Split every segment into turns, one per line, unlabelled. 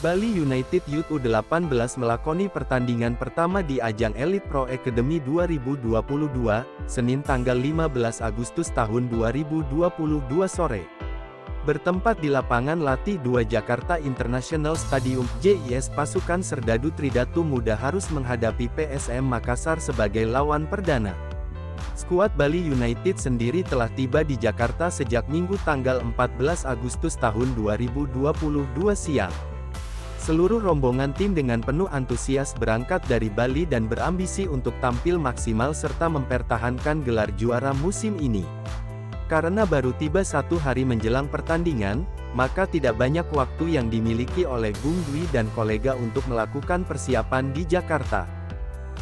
Bali United Youth U18 melakoni pertandingan pertama di ajang Elite Pro Academy 2022, Senin tanggal 15 Agustus tahun 2022 sore. Bertempat di lapangan latih 2 Jakarta International Stadium, JIS, pasukan Serdadu Tridatu Muda harus menghadapi PSM Makassar sebagai lawan perdana. Skuad Bali United sendiri telah tiba di Jakarta sejak Minggu tanggal 14 Agustus tahun 2022 siang. Seluruh rombongan tim dengan penuh antusias berangkat dari Bali dan berambisi untuk tampil maksimal serta mempertahankan gelar juara musim ini. Karena baru tiba 1 hari menjelang pertandingan, maka tidak banyak waktu yang dimiliki oleh Bung Dwi dan kolega untuk melakukan persiapan di Jakarta.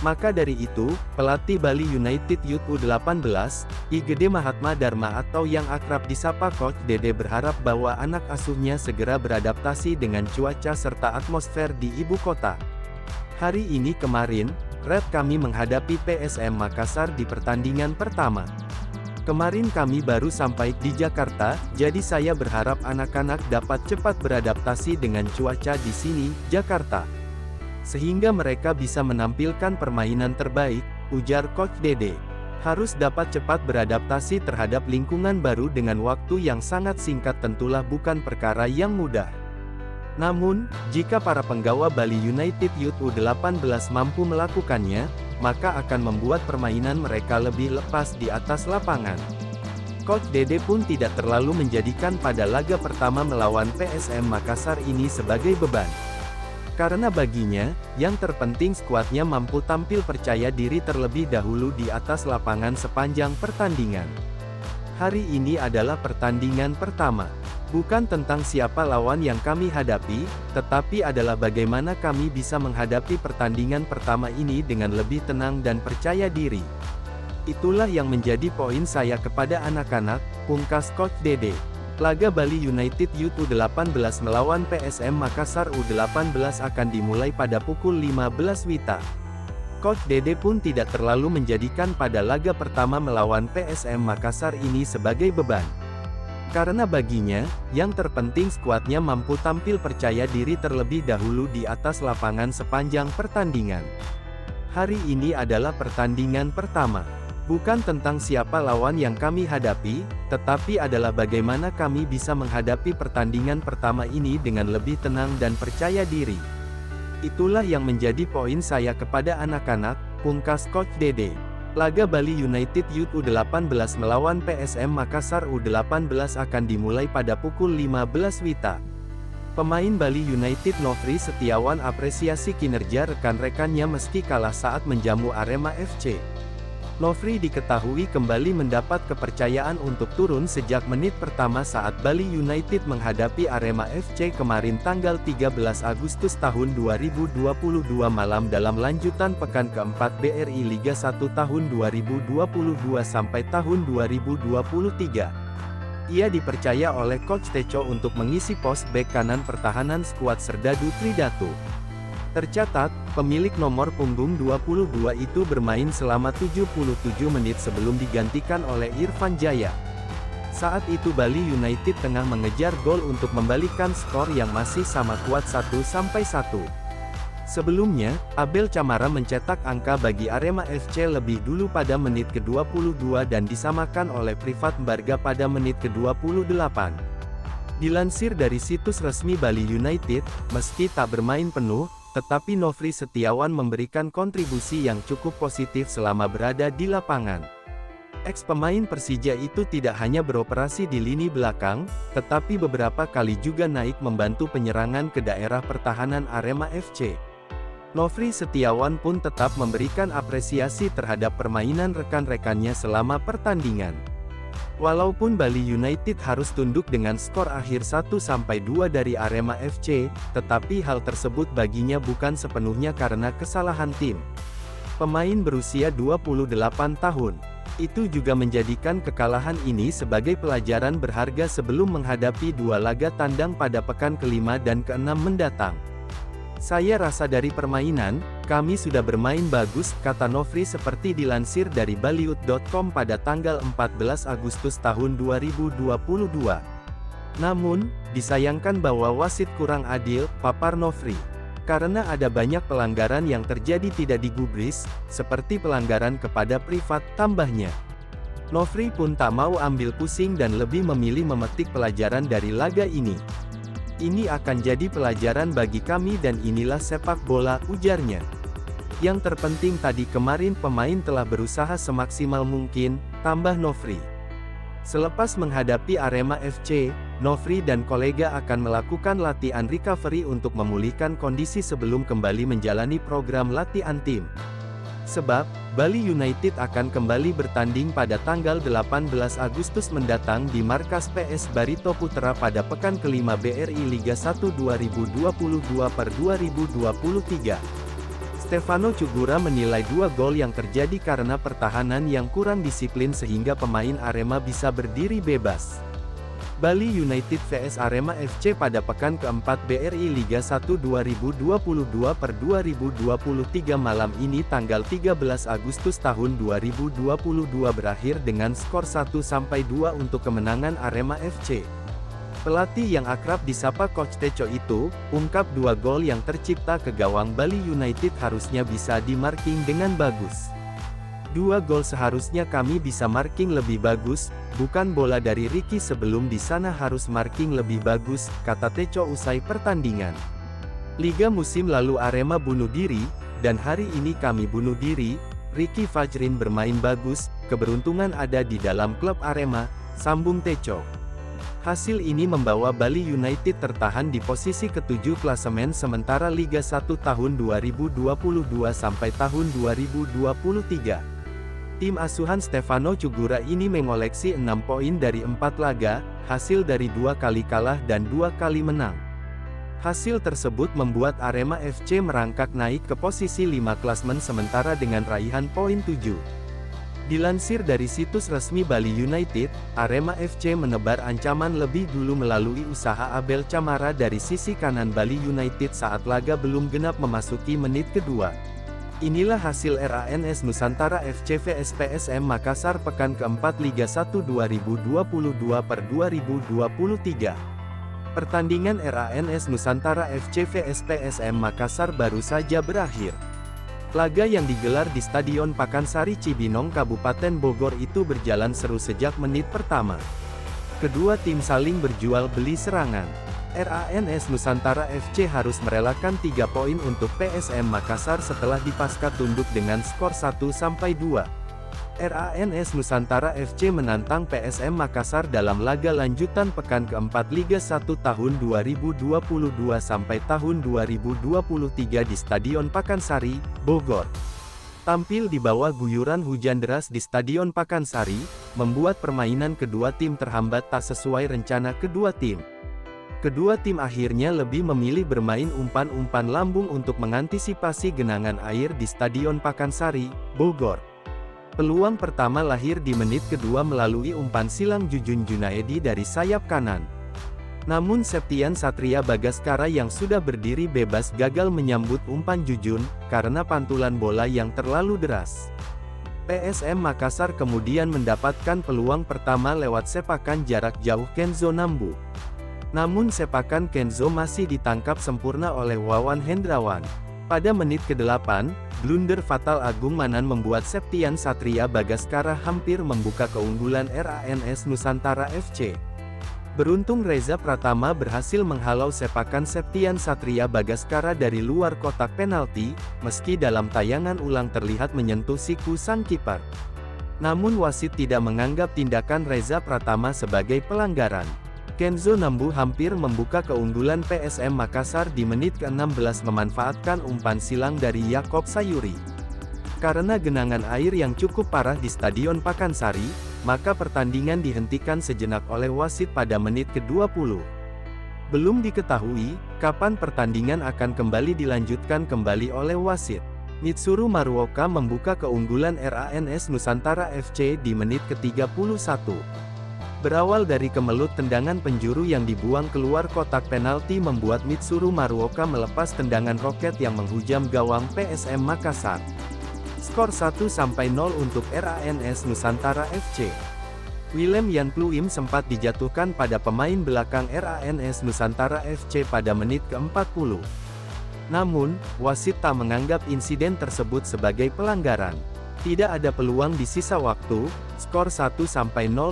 Maka dari itu, pelatih Bali United Youth U18, I Gede Mahatma Dharma atau yang akrab disapa Coach Dede berharap bahwa anak asuhnya segera beradaptasi dengan cuaca serta atmosfer di ibu kota. Hari ini kemarin, Red kami menghadapi PSM Makassar di pertandingan pertama. Kemarin kami baru sampai di Jakarta, jadi saya berharap anak-anak dapat cepat beradaptasi dengan cuaca di sini, Jakarta. Sehingga mereka bisa menampilkan permainan terbaik, ujar Coach Dede. Harus dapat cepat beradaptasi terhadap lingkungan baru dengan waktu yang sangat singkat tentulah bukan perkara yang mudah. Namun, jika para penggawa Bali United Youth U18 mampu melakukannya, maka akan membuat permainan mereka lebih lepas di atas lapangan. Coach Dede pun tidak terlalu menjadikan pada laga pertama melawan PSM Makassar ini sebagai beban. Karena baginya, yang terpenting skuadnya mampu tampil percaya diri terlebih dahulu di atas lapangan sepanjang pertandingan. Hari ini adalah pertandingan pertama. Bukan tentang siapa lawan yang kami hadapi, tetapi adalah bagaimana kami bisa menghadapi pertandingan pertama ini dengan lebih tenang dan percaya diri. Itulah yang menjadi poin saya kepada anak-anak, pungkas Coach Dede. Laga Bali United Youth U18 melawan PSM Makassar U18 akan dimulai pada pukul 15 WITA. Coach Dede pun tidak terlalu menjadikan pada laga pertama melawan PSM Makassar ini sebagai beban. Karena baginya, yang terpenting skuadnya mampu tampil percaya diri terlebih dahulu di atas lapangan sepanjang pertandingan. Hari ini adalah pertandingan pertama. Bukan tentang siapa lawan yang kami hadapi, tetapi adalah bagaimana kami bisa menghadapi pertandingan pertama ini dengan lebih tenang dan percaya diri. Itulah yang menjadi poin saya kepada anak-anak, pungkas Coach Dede. Laga Bali United Youth U18 melawan PSM Makassar U18 akan dimulai pada pukul 15 WITA. Pemain Bali United Nofri Setiawan apresiasi kinerja rekan-rekannya meski kalah saat menjamu Arema FC. Nofri diketahui kembali mendapat kepercayaan untuk turun sejak menit pertama saat Bali United menghadapi Arema FC kemarin tanggal 13 Agustus tahun 2022 malam dalam lanjutan pekan keempat BRI Liga 1 tahun 2022 sampai tahun 2023. Ia dipercaya oleh Coach Teco untuk mengisi pos bek kanan pertahanan skuad Serdadu Tridatu. Tercatat, pemilik nomor punggung 22 itu bermain selama 77 menit sebelum digantikan oleh Irfan Jaya. Saat itu Bali United tengah mengejar gol untuk membalikkan skor yang masih sama kuat 1-1. Sebelumnya, Abel Camara mencetak angka bagi Arema FC lebih dulu pada menit ke-22 dan disamakan oleh Privat Mbarga pada menit ke-28. Dilansir dari situs resmi Bali United, meski tak bermain penuh, tetapi Nofri Setiawan memberikan kontribusi yang cukup positif selama berada di lapangan. Ex-pemain Persija itu tidak hanya beroperasi di lini belakang, tetapi beberapa kali juga naik membantu penyerangan ke daerah pertahanan Arema FC. Nofri Setiawan pun tetap memberikan apresiasi terhadap permainan rekan-rekannya selama pertandingan. Walaupun Bali United harus tunduk dengan skor akhir 1-2 dari Arema FC, tetapi hal tersebut baginya bukan sepenuhnya karena kesalahan tim. Pemain berusia 28 tahun. Itu juga menjadikan kekalahan ini sebagai pelajaran berharga sebelum menghadapi 2 laga tandang pada pekan ke-5 dan ke-6 mendatang. Saya rasa dari permainan, kami sudah bermain bagus, kata Nofri seperti dilansir dari Baliut.com pada tanggal 14 Agustus tahun 2022. Namun, disayangkan bahwa wasit kurang adil, papar Nofri. Karena ada banyak pelanggaran yang terjadi tidak digubris, seperti pelanggaran kepada privat, tambahnya. Nofri pun tak mau ambil pusing dan lebih memilih memetik pelajaran dari laga ini. Ini akan jadi pelajaran bagi kami dan inilah sepak bola, ujarnya. Yang terpenting tadi kemarin pemain telah berusaha semaksimal mungkin, tambah Nofri. Selepas menghadapi Arema FC, Nofri dan kolega akan melakukan latihan recovery untuk memulihkan kondisi sebelum kembali menjalani program latihan tim. Sebab, Bali United akan kembali bertanding pada tanggal 18 Agustus mendatang di markas PS Barito Putra pada pekan kelima BRI Liga 1 2022/2023. Stefano Cugura menilai 2 gol yang terjadi karena pertahanan yang kurang disiplin sehingga pemain Arema bisa berdiri bebas. Bali United vs Arema FC pada pekan keempat BRI Liga 1 2022/2023 malam ini tanggal 13 Agustus tahun 2022 berakhir dengan skor 1-2 untuk kemenangan Arema FC. Pelatih yang akrab disapa Coach Teco itu, ungkap 2 gol yang tercipta ke gawang Bali United harusnya bisa di-marking dengan bagus. 2 gol seharusnya kami bisa marking lebih bagus, bukan bola dari Ricky sebelum di sana harus marking lebih bagus, kata Teco usai pertandingan. Liga musim lalu Arema bunuh diri, dan hari ini kami bunuh diri, Ricky Fajrin bermain bagus, keberuntungan ada di dalam klub Arema, sambung Teco. Hasil ini membawa Bali United tertahan di posisi ke-7 klasemen sementara Liga 1 tahun 2022 sampai tahun 2023. Tim asuhan Stefano Cugura ini mengoleksi 6 poin dari 4 laga, hasil dari 2 kali kalah dan 2 kali menang. Hasil tersebut membuat Arema FC merangkak naik ke posisi 5 klasemen sementara dengan raihan poin 7. Dilansir dari situs resmi Bali United, Arema FC menebar ancaman lebih dulu melalui usaha Abel Camara dari sisi kanan Bali United saat laga belum genap memasuki menit kedua. Inilah hasil RANS Nusantara FC vs PSM Makassar pekan keempat Liga 1 2022/2023. Pertandingan RANS Nusantara FC vs PSM Makassar baru saja berakhir. Laga yang digelar di Stadion Pakansari Cibinong Kabupaten Bogor itu berjalan seru sejak menit pertama. Kedua tim saling berjual beli serangan. RANS Nusantara FC harus merelakan 3 poin untuk PSM Makassar setelah dipasca tunduk dengan skor 1-2. RANS Nusantara FC menantang PSM Makassar dalam laga lanjutan pekan keempat Liga 1 tahun 2022 sampai tahun 2023 di Stadion Pakansari, Bogor. Tampil di bawah guyuran hujan deras di Stadion Pakansari, membuat permainan kedua tim terhambat tak sesuai rencana kedua tim. Kedua tim akhirnya lebih memilih bermain umpan-umpan lambung untuk mengantisipasi genangan air di Stadion Pakansari, Bogor. Peluang pertama lahir di menit kedua melalui umpan silang Jujun Junaedi dari sayap kanan. Namun Septian Satria Bagaskara yang sudah berdiri bebas gagal menyambut umpan Jujun, karena pantulan bola yang terlalu deras. PSM Makassar kemudian mendapatkan peluang pertama lewat sepakan jarak jauh Kenzo Nambu. Namun sepakan Kenzo masih ditangkap sempurna oleh Wawan Hendrawan. Pada menit ke-8, blunder fatal Agung Manan membuat Septian Satria Bagaskara hampir membuka keunggulan RANS Nusantara FC. Beruntung Reza Pratama berhasil menghalau sepakan Septian Satria Bagaskara dari luar kotak penalti, meski dalam tayangan ulang terlihat menyentuh siku sang kiper. Namun wasit tidak menganggap tindakan Reza Pratama sebagai pelanggaran. Kenzo Nambu hampir membuka keunggulan PSM Makassar di menit ke-16 memanfaatkan umpan silang dari Yakob Sayuri. Karena genangan air yang cukup parah di Stadion Pakansari, maka pertandingan dihentikan sejenak oleh wasit pada menit ke-20. Belum diketahui, kapan pertandingan akan kembali dilanjutkan kembali oleh wasit. Mitsuru Maruoka membuka keunggulan RANS Nusantara FC di menit ke-31. Berawal dari kemelut tendangan penjuru yang dibuang keluar kotak penalti membuat Mitsuru Maruoka melepas tendangan roket yang menghujam gawang PSM Makassar. Skor 1-0 untuk RANS Nusantara FC. Willem Jan Pluim sempat dijatuhkan pada pemain belakang RANS Nusantara FC pada menit ke-40. Namun, wasit tak menganggap insiden tersebut sebagai pelanggaran. Tidak ada peluang di sisa waktu, skor 1-0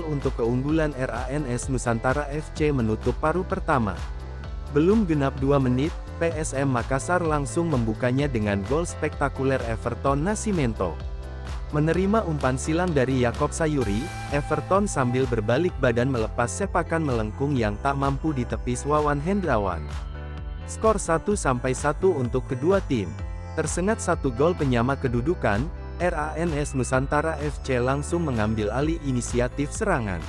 untuk keunggulan RANS Nusantara FC menutup paruh pertama. Belum genap 2 menit, PSM Makassar langsung membukanya dengan gol spektakuler Everton Nascimento. Menerima umpan silang dari Yakob Sayuri, Everton sambil berbalik badan melepas sepakan melengkung yang tak mampu ditepis Wawan Hendrawan. Skor 1-1 untuk kedua tim. Tersengat 1 gol penyama kedudukan, RANS Nusantara FC langsung mengambil alih inisiatif serangan.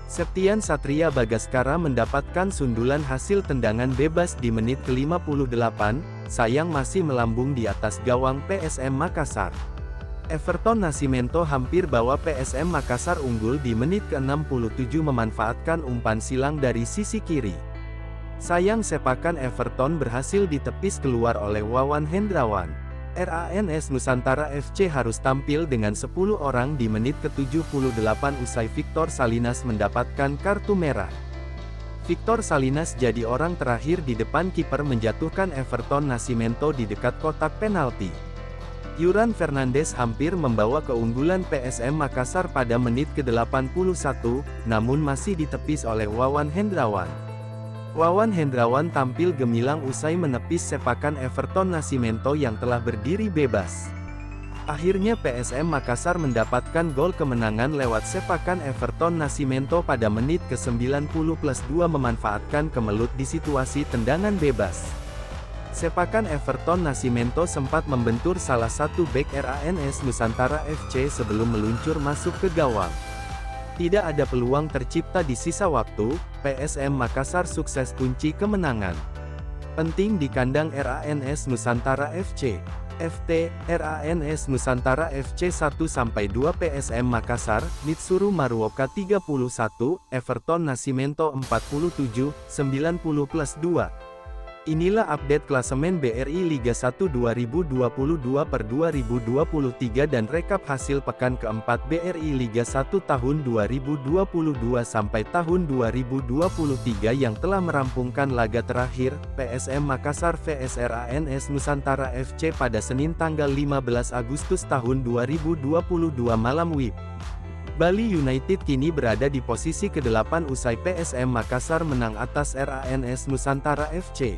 Septian Satria Bagaskara mendapatkan sundulan hasil tendangan bebas di menit ke-58, sayang masih melambung di atas gawang PSM Makassar. Everton Nascimento hampir bawa PSM Makassar unggul di menit ke-67 memanfaatkan umpan silang dari sisi kiri. Sayang sepakan Everton berhasil ditepis keluar oleh Wawan Hendrawan. RANS Nusantara FC harus tampil dengan 10 orang di menit ke-78 usai Victor Salinas mendapatkan kartu merah. Victor Salinas jadi orang terakhir di depan kiper menjatuhkan Everton Nascimento di dekat kotak penalti. Yuran Fernandes hampir membawa keunggulan PSM Makassar pada menit ke-81, namun masih ditepis oleh Wawan Hendrawan. Wawan Hendrawan tampil gemilang usai menepis sepakan Everton Nascimento yang telah berdiri bebas. Akhirnya PSM Makassar mendapatkan gol kemenangan lewat sepakan Everton Nascimento pada menit ke-90+2 memanfaatkan kemelut di situasi tendangan bebas. Sepakan Everton Nascimento sempat membentur salah satu bek RANS Nusantara FC sebelum meluncur masuk ke gawang. Tidak ada peluang tercipta di sisa waktu, PSM Makassar sukses kunci kemenangan. Penting di kandang RANS Nusantara FC. FT, RANS Nusantara FC 1-2 PSM Makassar, Mitsuru Maruoka 31, Everton Nascimento 47, 90+2. Inilah update klasemen BRI Liga 1 2022/2023 dan rekap hasil pekan keempat BRI Liga 1 tahun 2022 sampai tahun 2023 yang telah merampungkan laga terakhir, PSM Makassar vs RANS Nusantara FC pada Senin tanggal 15 Agustus tahun 2022 malam WIB. Bali United kini berada di posisi ke-8 usai PSM Makassar menang atas RANS Nusantara FC.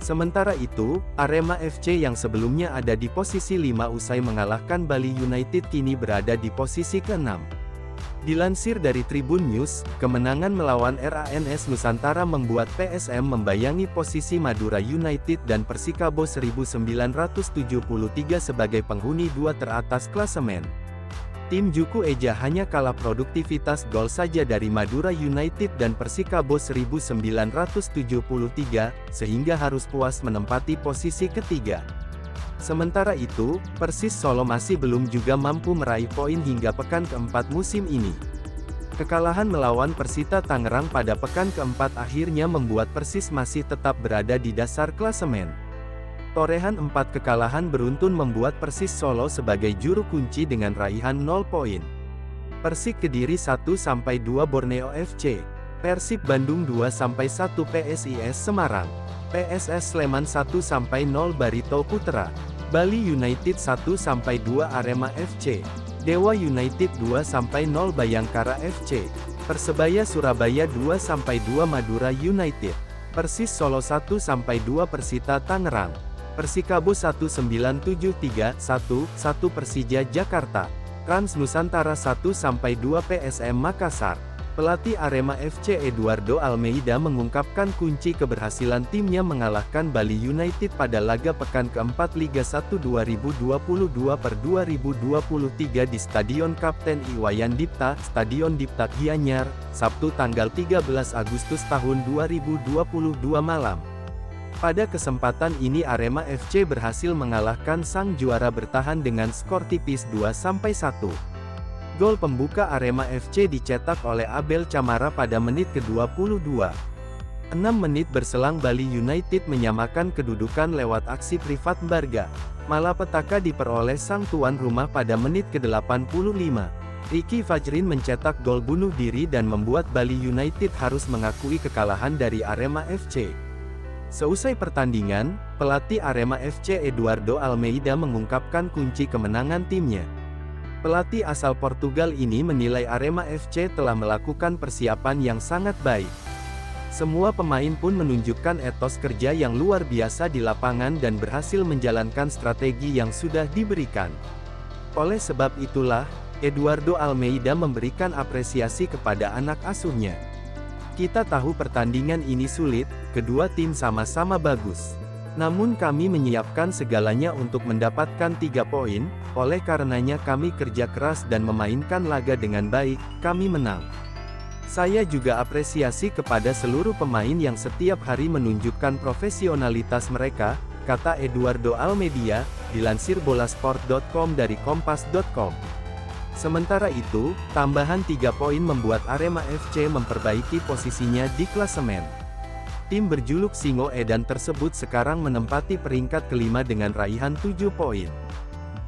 Sementara itu, Arema FC yang sebelumnya ada di posisi 5 usai mengalahkan Bali United kini berada di posisi ke-6. Dilansir dari Tribun News, kemenangan melawan RANS Nusantara membuat PSM membayangi posisi Madura United dan Persikabo 1973 sebagai penghuni 2 teratas klasemen. Tim Juku Eja hanya kalah produktivitas gol saja dari Madura United dan Persikabo 1973, sehingga harus puas menempati posisi ketiga. Sementara itu, Persis Solo masih belum juga mampu meraih poin hingga pekan keempat musim ini. Kekalahan melawan Persita Tangerang pada pekan keempat akhirnya membuat Persis masih tetap berada di dasar klasemen. Torehan 4 kekalahan beruntun membuat Persis Solo sebagai juru kunci dengan raihan 0 poin. Persik Kediri 1-2 Borneo FC, Persib Bandung 2-1 PSIS Semarang, PSS Sleman 1-0 Barito Putra, Bali United 1-2 Arema FC, Dewa United 2-0 Bayangkara FC, Persebaya Surabaya 2-2 Madura United, Persis Solo 1-2 Persita Tangerang, Persikabo 1973-1 Persija Jakarta, Trans Nusantara 1-2 PSM Makassar. Pelatih Arema FC Eduardo Almeida mengungkapkan kunci keberhasilan timnya mengalahkan Bali United pada laga pekan keempat Liga 1 2022/2023 di Stadion Kapten Iwayan Dipta, Stadion Dipta Gianyar, Sabtu tanggal 13 Agustus tahun 2022 malam. Pada kesempatan ini Arema FC berhasil mengalahkan sang juara bertahan dengan skor tipis 2-1. Gol pembuka Arema FC dicetak oleh Abel Camara pada menit ke-22. 6 menit berselang Bali United menyamakan kedudukan lewat aksi privat Barga. Malapetaka diperoleh sang tuan rumah pada menit ke-85. Ricky Fajrin mencetak gol bunuh diri dan membuat Bali United harus mengakui kekalahan dari Arema FC. Seusai pertandingan, pelatih Arema FC Eduardo Almeida mengungkapkan kunci kemenangan timnya. Pelatih asal Portugal ini menilai Arema FC telah melakukan persiapan yang sangat baik. Semua pemain pun menunjukkan etos kerja yang luar biasa di lapangan dan berhasil menjalankan strategi yang sudah diberikan. Oleh sebab itulah, Eduardo Almeida memberikan apresiasi kepada anak asuhnya. Kita tahu pertandingan ini sulit, kedua tim sama-sama bagus. Namun kami menyiapkan segalanya untuk mendapatkan 3 poin, oleh karenanya kami kerja keras dan memainkan laga dengan baik, kami menang. Saya juga apresiasi kepada seluruh pemain yang setiap hari menunjukkan profesionalitas mereka, kata Eduardo Almeida, dilansir bolasport.com dari kompas.com. Sementara itu, tambahan 3 poin membuat Arema FC memperbaiki posisinya di klasemen. Tim berjuluk Singo Edan tersebut sekarang menempati peringkat kelima dengan raihan 7 poin.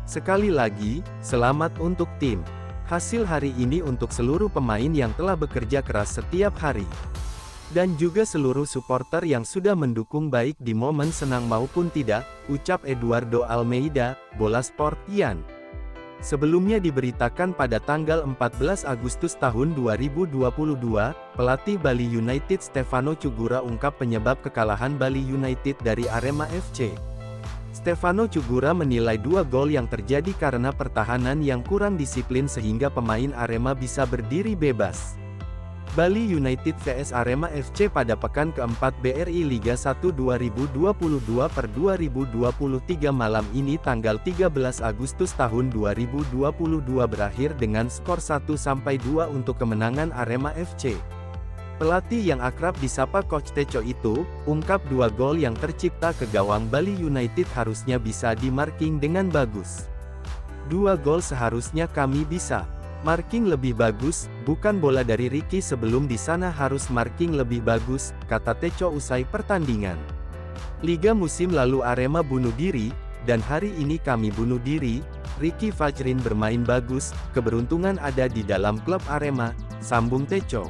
Sekali lagi, selamat untuk tim. Hasil hari ini untuk seluruh pemain yang telah bekerja keras setiap hari. Dan juga seluruh supporter yang sudah mendukung baik di momen senang maupun tidak, ucap Eduardo Almeida, Bola Sport Yan. Sebelumnya diberitakan pada tanggal 14 Agustus tahun 2022, pelatih Bali United Stefano Cugura ungkap penyebab kekalahan Bali United dari Arema FC. Stefano Cugura menilai 2 gol yang terjadi karena pertahanan yang kurang disiplin sehingga pemain Arema bisa berdiri bebas. Bali United vs Arema FC pada pekan keempat BRI Liga 1 2022/2023 malam ini tanggal 13 Agustus tahun 2022 berakhir dengan skor 1-2 untuk kemenangan Arema FC. Pelatih yang akrab disapa Coach Teco itu, ungkap 2 gol yang tercipta ke gawang Bali United harusnya bisa di-marking dengan bagus. 2 gol seharusnya kami bisa marking lebih bagus, bukan bola dari Ricky sebelum di sana harus marking lebih bagus, kata Teco usai pertandingan. Liga musim lalu Arema bunuh diri, dan hari ini kami bunuh diri. Ricky Fajrin bermain bagus, keberuntungan ada di dalam klub Arema, sambung Teco.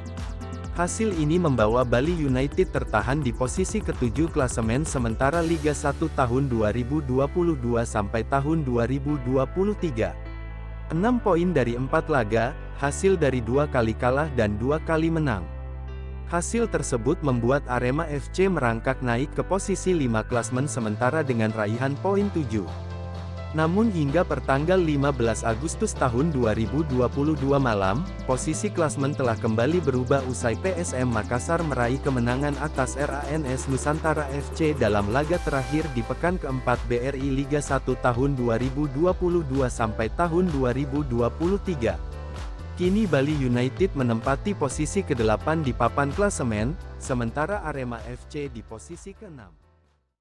Hasil ini membawa Bali United tertahan di posisi ke-7 klasemen sementara Liga 1 tahun 2022 sampai tahun 2023. 6 poin dari 4 laga, hasil dari 2 kali kalah dan 2 kali menang. Hasil tersebut membuat Arema FC merangkak naik ke posisi 5 klasemen sementara dengan raihan poin 7. Namun hingga pertanggal 15 Agustus tahun 2022 malam, posisi klasemen telah kembali berubah usai PSM Makassar meraih kemenangan atas RANS Nusantara FC dalam laga terakhir di pekan keempat BRI Liga 1 tahun 2022 sampai tahun 2023. Kini Bali United menempati posisi ke-8 di papan klasemen, sementara Arema FC di posisi ke-6.